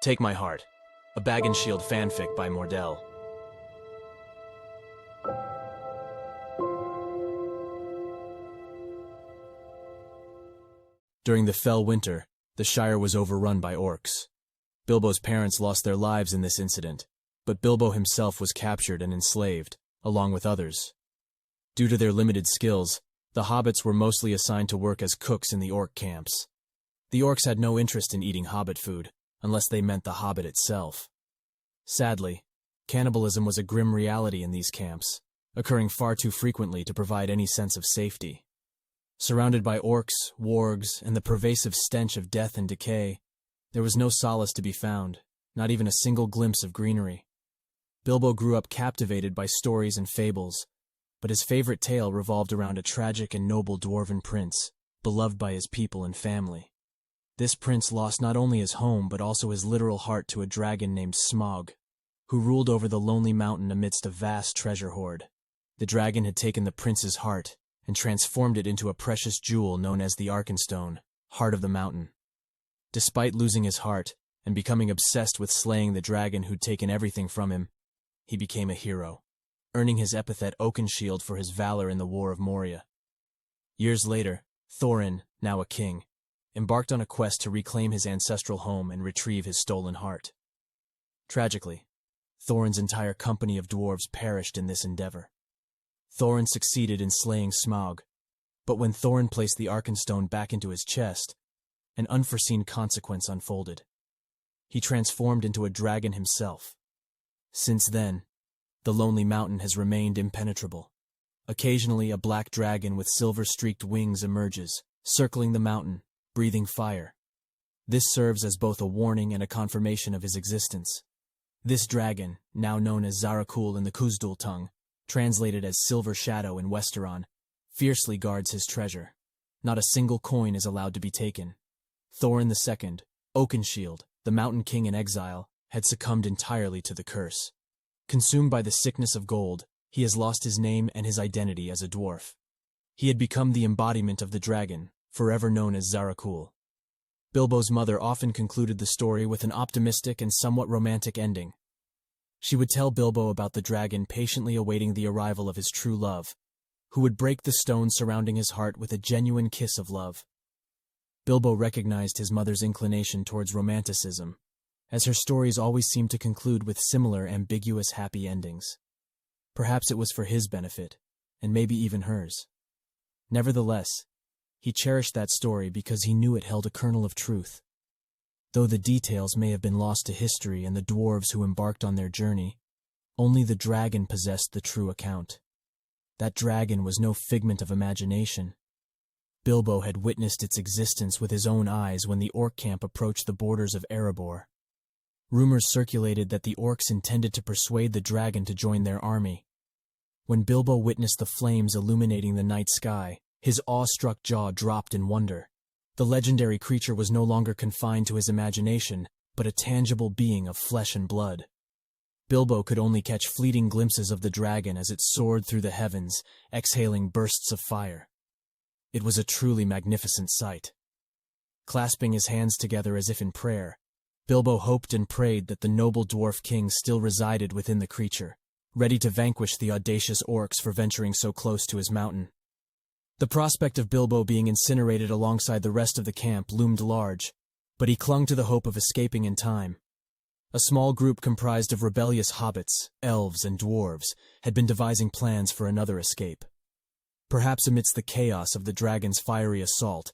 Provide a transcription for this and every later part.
Take My Heart, a Bagginshield fanfic by Mordell. During the fell winter, the Shire was overrun by orcs. Bilbo's parents lost their lives in this incident, but Bilbo himself was captured and enslaved, along with others. Due to their limited skills, the hobbits were mostly assigned to work as cooks in the orc camps. The orcs had no interest in eating hobbit food, unless they meant the hobbit itself. Sadly, cannibalism was a grim reality in these camps, occurring far too frequently to provide any sense of safety. Surrounded by orcs, wargs, and the pervasive stench of death and decay, there was no solace to be found, not even a single glimpse of greenery. Bilbo grew up captivated by stories and fables, but his favorite tale revolved around a tragic and noble dwarven prince, beloved by his people and family. This prince lost not only his home but also his literal heart to a dragon named Smaug, who ruled over the lonely mountain amidst a vast treasure hoard. The dragon had taken the prince's heart and transformed it into a precious jewel known as the Arkenstone, Heart of the Mountain. Despite losing his heart and becoming obsessed with slaying the dragon who'd taken everything from him, he became a hero, earning his epithet Oakenshield for his valor in the War of Moria. Years later, Thorin, now a king, embarked on a quest to reclaim his ancestral home and retrieve his stolen heart. Tragically, Thorin's entire company of dwarves perished in this endeavor. Thorin succeeded in slaying Smaug, but when Thorin placed the Arkenstone back into his chest, an unforeseen consequence unfolded. He transformed into a dragon himself. Since then, the lonely mountain has remained impenetrable. Occasionally, a black dragon with silver-streaked wings emerges, circling the mountain, breathing fire. This serves as both a warning and a confirmation of his existence. This dragon, now known as Zarakûl in the Khuzdul tongue, translated as Silver Shadow in Westeron, fiercely guards his treasure. Not a single coin is allowed to be taken. Thorin II, Oakenshield, the Mountain King-in-Exile, had succumbed entirely to the curse. Consumed by the sickness of gold, he has lost his name and his identity as a dwarf. He had become the embodiment of the dragon, forever known as Zarakûl. Bilbo's mother often concluded the story with an optimistic and somewhat romantic ending. She would tell Bilbo about the dragon patiently awaiting the arrival of his true love, who would break the stone surrounding his heart with a genuine kiss of love. Bilbo recognized his mother's inclination towards romanticism, as her stories always seemed to conclude with similar ambiguous happy endings. Perhaps it was for his benefit, and maybe even hers. Nevertheless, he cherished that story because he knew it held a kernel of truth. Though the details may have been lost to history and the dwarves who embarked on their journey, only the dragon possessed the true account. That dragon was no figment of imagination. Bilbo had witnessed its existence with his own eyes when the orc camp approached the borders of Erebor. Rumors circulated that the orcs intended to persuade the dragon to join their army. When Bilbo witnessed the flames illuminating the night sky, his awe-struck jaw dropped in wonder. The legendary creature was no longer confined to his imagination, but a tangible being of flesh and blood. Bilbo could only catch fleeting glimpses of the dragon as it soared through the heavens, exhaling bursts of fire. It was a truly magnificent sight. Clasping his hands together as if in prayer, Bilbo hoped and prayed that the noble dwarf king still resided within the creature, ready to vanquish the audacious orcs for venturing so close to his mountain. The prospect of Bilbo being incinerated alongside the rest of the camp loomed large, but he clung to the hope of escaping in time. A small group comprised of rebellious hobbits, elves, and dwarves had been devising plans for another escape. Perhaps amidst the chaos of the dragon's fiery assault,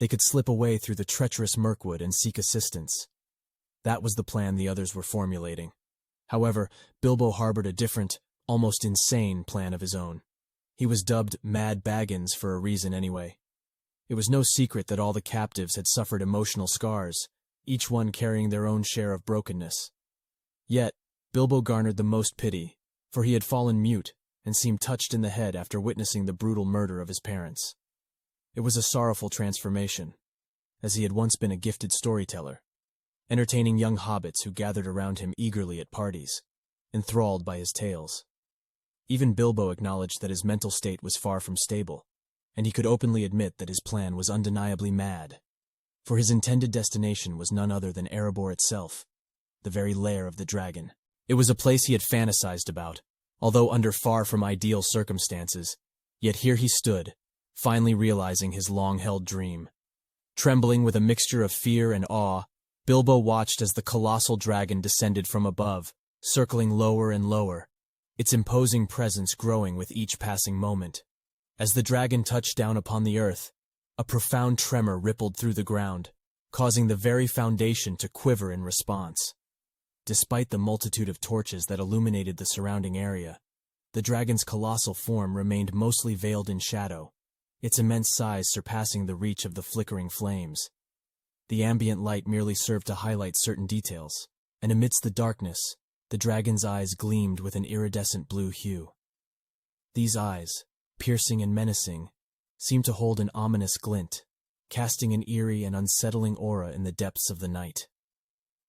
they could slip away through the treacherous Mirkwood and seek assistance. That was the plan the others were formulating. However, Bilbo harbored a different, almost insane plan of his own. He was dubbed Mad Baggins for a reason anyway. It was no secret that all the captives had suffered emotional scars, each one carrying their own share of brokenness. Yet, Bilbo garnered the most pity, for he had fallen mute and seemed touched in the head after witnessing the brutal murder of his parents. It was a sorrowful transformation, as he had once been a gifted storyteller, entertaining young hobbits who gathered around him eagerly at parties, enthralled by his tales. Even Bilbo acknowledged that his mental state was far from stable, and he could openly admit that his plan was undeniably mad, for his intended destination was none other than Erebor itself, the very lair of the dragon. It was a place he had fantasized about, although under far from ideal circumstances. Yet here he stood, finally realizing his long-held dream. Trembling with a mixture of fear and awe, Bilbo watched as the colossal dragon descended from above, circling lower and lower, its imposing presence growing with each passing moment. As the dragon touched down upon the earth, a profound tremor rippled through the ground, causing the very foundation to quiver in response. Despite the multitude of torches that illuminated the surrounding area, the dragon's colossal form remained mostly veiled in shadow, its immense size surpassing the reach of the flickering flames. The ambient light merely served to highlight certain details, and amidst the darkness, the dragon's eyes gleamed with an iridescent blue hue. These eyes, piercing and menacing, seemed to hold an ominous glint, casting an eerie and unsettling aura in the depths of the night.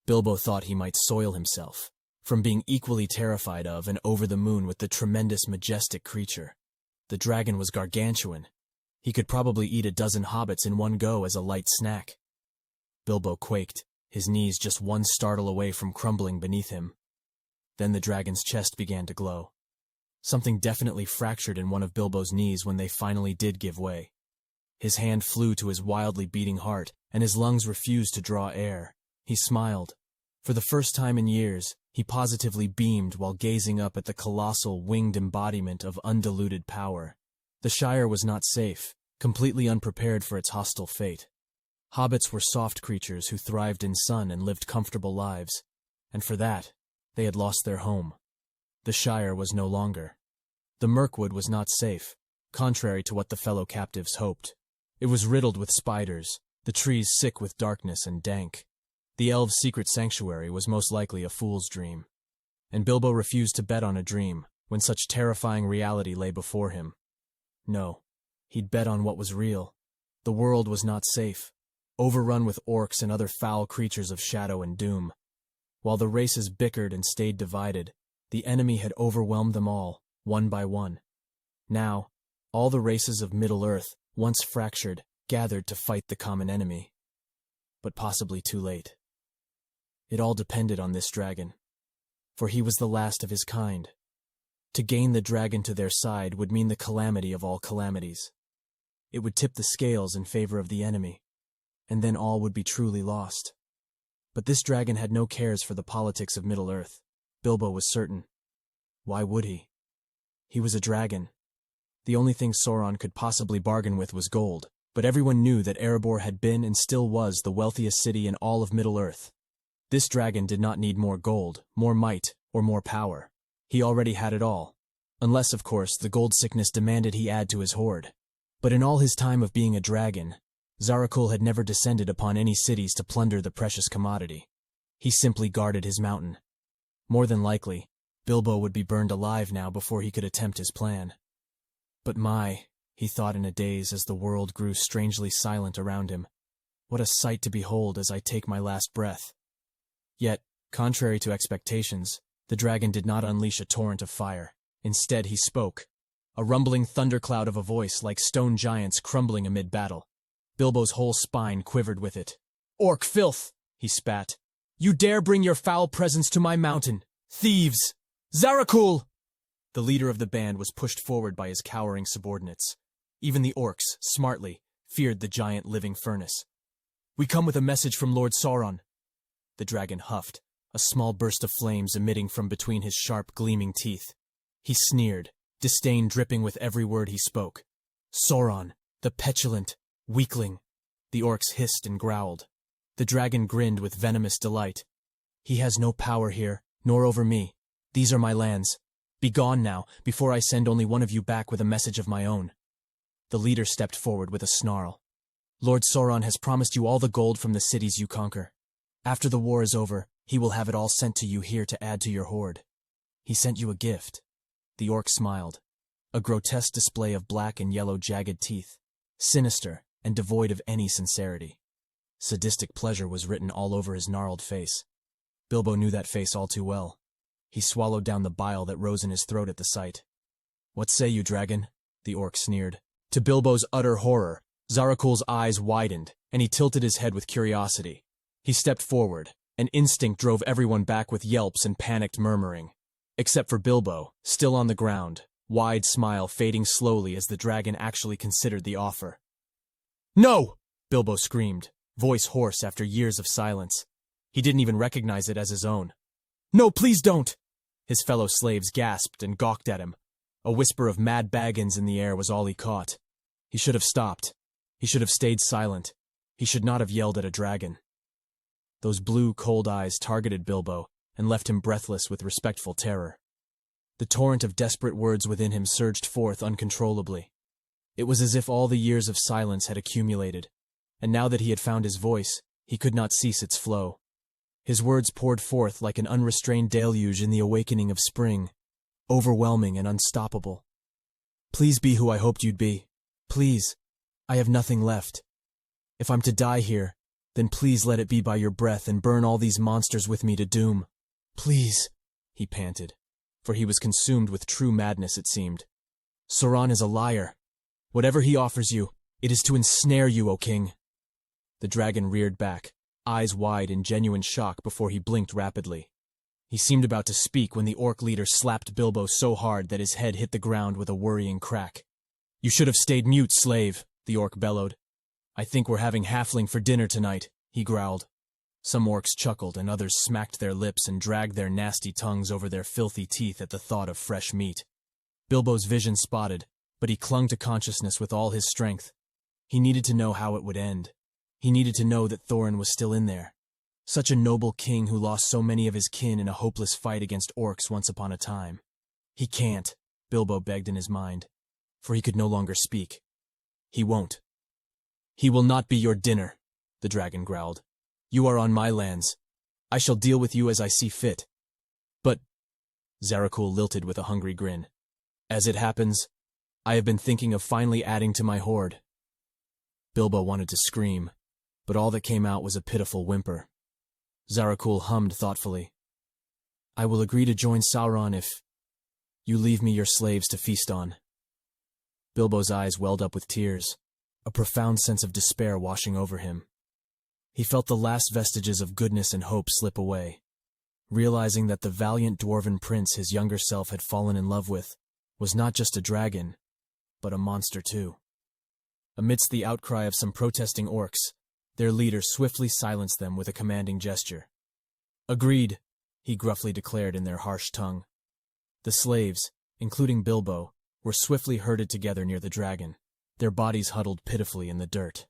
Bilbo thought he might soil himself, from being equally terrified of and over the moon with the tremendous, majestic creature. The dragon was gargantuan. He could probably eat a dozen hobbits in one go as a light snack. Bilbo quaked, his knees just one startle away from crumbling beneath him. Then the dragon's chest began to glow. Something definitely fractured in one of Bilbo's knees when they finally did give way. His hand flew to his wildly beating heart, and his lungs refused to draw air. He smiled. For the first time in years, he positively beamed while gazing up at the colossal winged embodiment of undiluted power. The Shire was not safe, completely unprepared for its hostile fate. Hobbits were soft creatures who thrived in sun and lived comfortable lives, and for that, they had lost their home. The Shire was no longer. The Mirkwood was not safe, contrary to what the fellow captives hoped. It was riddled with spiders, the trees sick with darkness and dank. The elves' secret sanctuary was most likely a fool's dream. And Bilbo refused to bet on a dream when such terrifying reality lay before him. No, he'd bet on what was real. The world was not safe, overrun with orcs and other foul creatures of shadow and doom. While the races bickered and stayed divided, the enemy had overwhelmed them all, one by one. Now, all the races of Middle-earth, once fractured, gathered to fight the common enemy. But possibly too late. It all depended on this dragon, for he was the last of his kind. To gain the dragon to their side would mean the calamity of all calamities. It would tip the scales in favor of the enemy, and then all would be truly lost. But this dragon had no cares for the politics of Middle-earth. Bilbo was certain. Why would he? He was a dragon. The only thing Sauron could possibly bargain with was gold, but everyone knew that Erebor had been and still was the wealthiest city in all of Middle-earth. This dragon did not need more gold, more might, or more power. He already had it all. Unless, of course, the gold sickness demanded he add to his hoard. But in all his time of being a dragon, Zarakûl had never descended upon any cities to plunder the precious commodity. He simply guarded his mountain. More than likely, Bilbo would be burned alive now before he could attempt his plan. But he thought in a daze as the world grew strangely silent around him. What a sight to behold as I take my last breath. Yet, contrary to expectations, the dragon did not unleash a torrent of fire. Instead, he spoke, a rumbling thundercloud of a voice like stone giants crumbling amid battle. Bilbo's whole spine quivered with it. "Orc filth!" he spat. "You dare bring your foul presence to my mountain! Thieves! Zarakûl!" The leader of the band was pushed forward by his cowering subordinates. Even the orcs, smartly, feared the giant living furnace. "We come with a message from Lord Sauron." The dragon huffed, a small burst of flames emitting from between his sharp, gleaming teeth. He sneered, disdain dripping with every word he spoke. "Sauron, the petulant weakling," the orcs hissed and growled. The dragon grinned with venomous delight. "He has no power here, nor over me. These are my lands. Be gone now, before I send only one of you back with a message of my own." The leader stepped forward with a snarl. "Lord Sauron has promised you all the gold from the cities you conquer. After the war is over, he will have it all sent to you here to add to your hoard. He sent you a gift." The orc smiled, a grotesque display of black and yellow jagged teeth, sinister and devoid of any sincerity. Sadistic pleasure was written all over his gnarled face. Bilbo knew that face all too well. He swallowed down the bile that rose in his throat at the sight. "What say you, dragon?" the orc sneered. To Bilbo's utter horror, Zarakûl's eyes widened, and he tilted his head with curiosity. He stepped forward, An instinct drove everyone back with yelps and panicked murmuring. Except for Bilbo, still on the ground, wide smile fading slowly as the dragon actually considered the offer. "No!" Bilbo screamed, voice hoarse after years of silence. He didn't even recognize it as his own. "No, please don't!" His fellow slaves gasped and gawked at him. A whisper of "Mad Baggins" in the air was all he caught. He should have stopped. He should have stayed silent. He should not have yelled at a dragon. Those blue, cold eyes targeted Bilbo and left him breathless with respectful terror. The torrent of desperate words within him surged forth uncontrollably. It was as if all the years of silence had accumulated, and now that he had found his voice, he could not cease its flow. His words poured forth like an unrestrained deluge in the awakening of spring, overwhelming and unstoppable. "Please be who I hoped you'd be. Please. I have nothing left. If I'm to die here, then please let it be by your breath and burn all these monsters with me to doom. Please," he panted, for he was consumed with true madness, it seemed. "Sauron is a liar. Whatever he offers you, it is to ensnare you, O king." The dragon reared back, eyes wide in genuine shock before he blinked rapidly. He seemed about to speak when the orc leader slapped Bilbo so hard that his head hit the ground with a worrying crack. "You should have stayed mute, slave," the orc bellowed. "I think we're having halfling for dinner tonight," he growled. Some orcs chuckled and others smacked their lips and dragged their nasty tongues over their filthy teeth at the thought of fresh meat. Bilbo's vision spotted, but he clung to consciousness with all his strength. He needed to know how it would end. He needed to know that Thorin was still in there. Such a noble king who lost so many of his kin in a hopeless fight against orcs once upon a time. "He can't," Bilbo begged in his mind, for he could no longer speak. "He won't." "He will not be your dinner," the dragon growled. "You are on my lands. I shall deal with you as I see fit." "But," Zarakûl lilted with a hungry grin, "as it happens, I have been thinking of finally adding to my horde." Bilbo wanted to scream, but all that came out was a pitiful whimper. Zarakûl hummed thoughtfully. "I will agree to join Sauron if you leave me your slaves to feast on." Bilbo's eyes welled up with tears, a profound sense of despair washing over him. He felt the last vestiges of goodness and hope slip away, realizing that the valiant dwarven prince his younger self had fallen in love with was not just a dragon, but a monster too. Amidst the outcry of some protesting orcs, their leader swiftly silenced them with a commanding gesture. "Agreed," he gruffly declared in their harsh tongue. The slaves, including Bilbo, were swiftly herded together near the dragon, their bodies huddled pitifully in the dirt.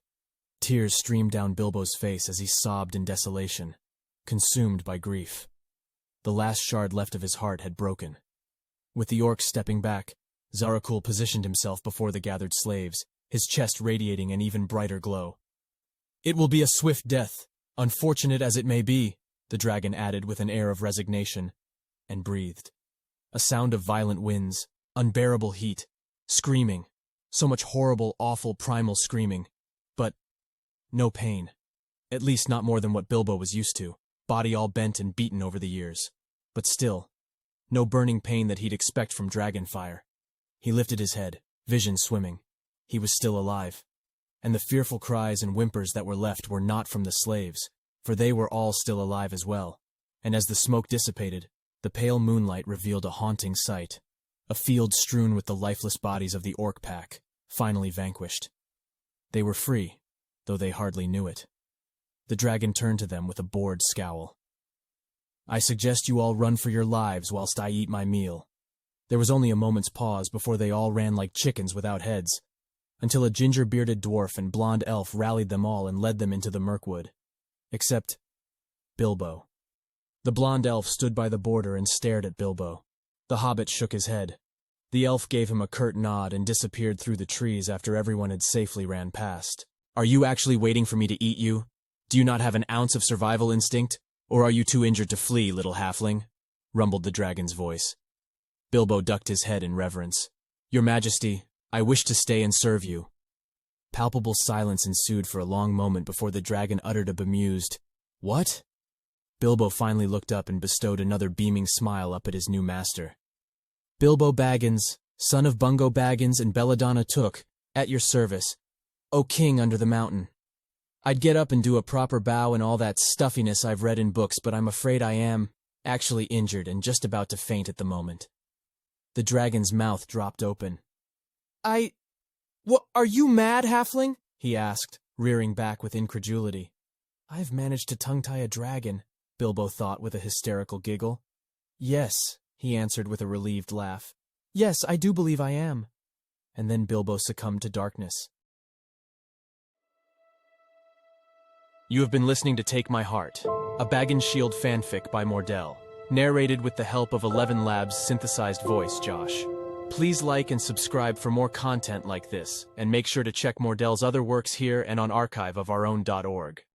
Tears streamed down Bilbo's face as he sobbed in desolation, consumed by grief. The last shard left of his heart had broken. With the orcs stepping back, Zarakûl positioned himself before the gathered slaves, his chest radiating an even brighter glow. "It will be a swift death, unfortunate as it may be," the dragon added with an air of resignation, and breathed. A sound of violent winds, unbearable heat, screaming, so much horrible, awful, primal screaming, but no pain. At least not more than what Bilbo was used to, body all bent and beaten over the years. But still, no burning pain that he'd expect from dragon fire. He lifted his head, vision swimming. He was still alive. And the fearful cries and whimpers that were left were not from the slaves, for they were all still alive as well. And as the smoke dissipated, the pale moonlight revealed a haunting sight. A field strewn with the lifeless bodies of the orc pack, finally vanquished. They were free, though they hardly knew it. The dragon turned to them with a bored scowl. "I suggest you all run for your lives whilst I eat my meal." There was only a moment's pause before they all ran like chickens without heads, until a ginger-bearded dwarf and blonde elf rallied them all and led them into the Mirkwood. Except Bilbo. The blonde elf stood by the border and stared at Bilbo. The hobbit shook his head. The elf gave him a curt nod and disappeared through the trees after everyone had safely ran past. "Are you actually waiting for me to eat you? Do you not have an ounce of survival instinct? Or are you too injured to flee, little halfling?" rumbled the dragon's voice. Bilbo ducked his head in reverence. "Your Majesty, I wish to stay and serve you." Palpable silence ensued for a long moment before the dragon uttered a bemused, "What?" Bilbo finally looked up and bestowed another beaming smile up at his new master. "Bilbo Baggins, son of Bungo Baggins and Belladonna Took, at your service, O king under the mountain." I'd get up and do a proper bow and all that stuffiness I've read in books, but I'm afraid I am actually injured and just about to faint at the moment. The dragon's mouth dropped open. What, are you mad, halfling? He asked, rearing back with incredulity. I've managed to tongue-tie a dragon, Bilbo thought with a hysterical giggle. Yes, he answered with a relieved laugh. Yes, I do believe I am. And then Bilbo succumbed to darkness. You have been listening to Take My Heart, a Bagginshield fanfic by Mordell, narrated with the help of ElevenLabs' synthesized voice, Josh. Please like and subscribe for more content like this, and make sure to check Mordell's other works here and on archiveofourown.org.